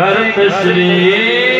घर तशरीफ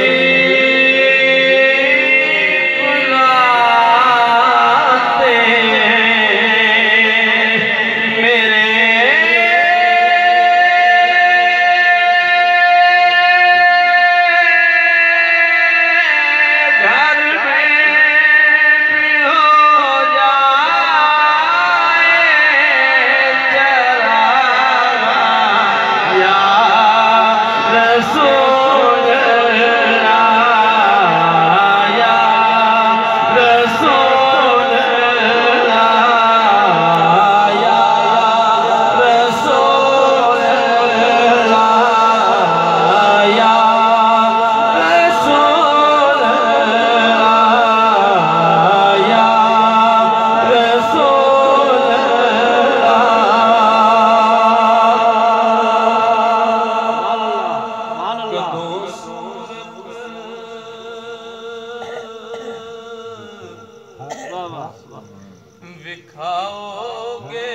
विखाओगे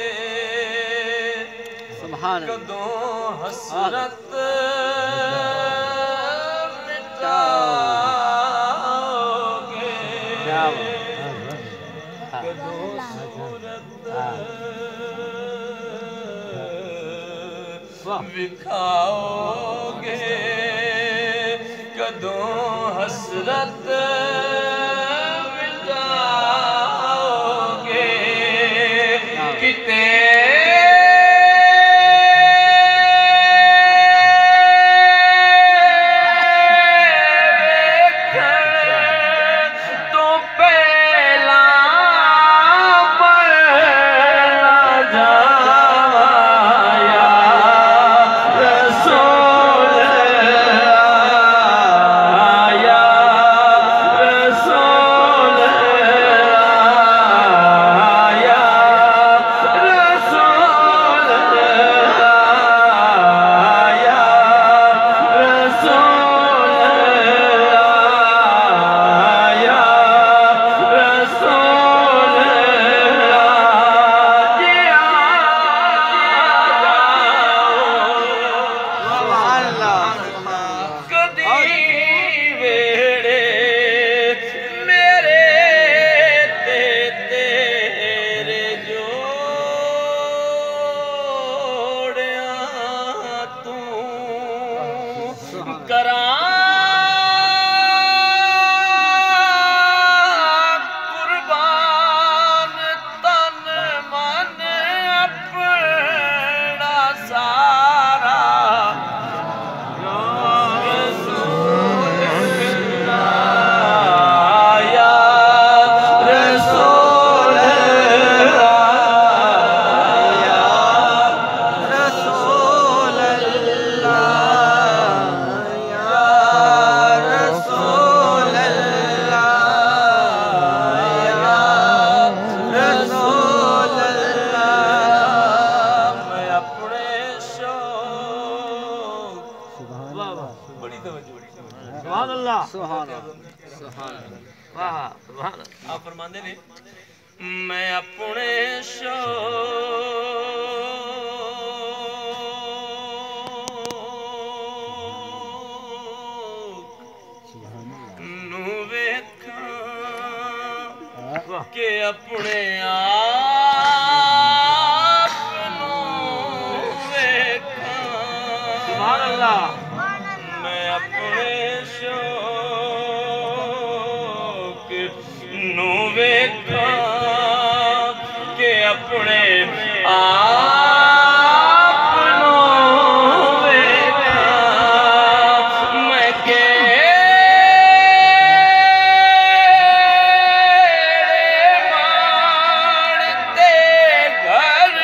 कदों हसरत मिटाओगे कदों सूरत विखाओगे कदों हसरत आप फरमाते ने मैं अपने शौक नू वेखां के अपने आप नू वेखां सुभान अल्लाह मैं अपने नू वेखां के अपने आप नू वेखां मैं माणते घर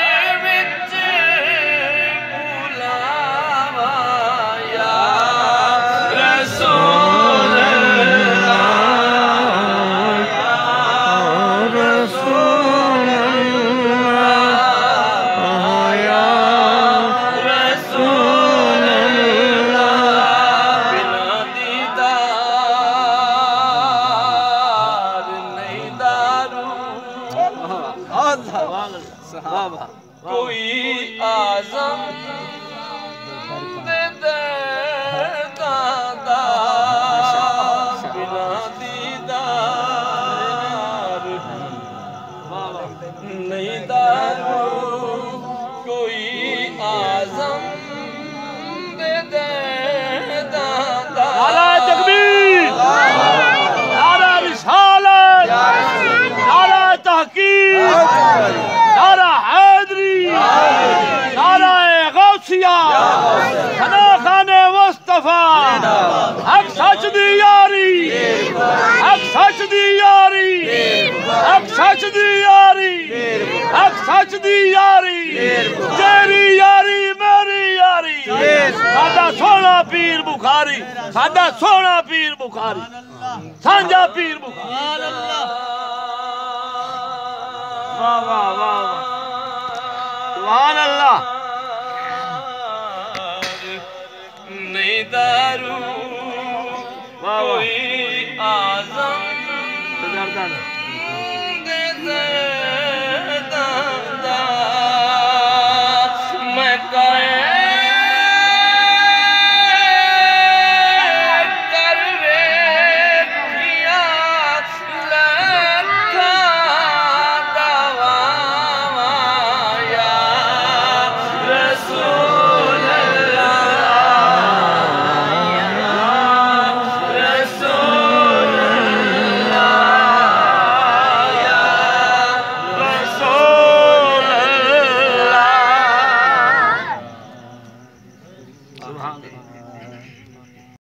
विच बुलावा या रसूल कोई आज़म दे दर्दा सदा खाने मुस्तफा हक सच दी यारी हक सच दी यारी हक सच दी यारी हक सच दी यारी तेरी यारी मेरी यारी सादा सोना पीर बुखारी सादा सोना पीर बुखारी सांझा पीर बुखारी वाह वाह वाह सुभान अल्लाह नहीं दारू कोई आजम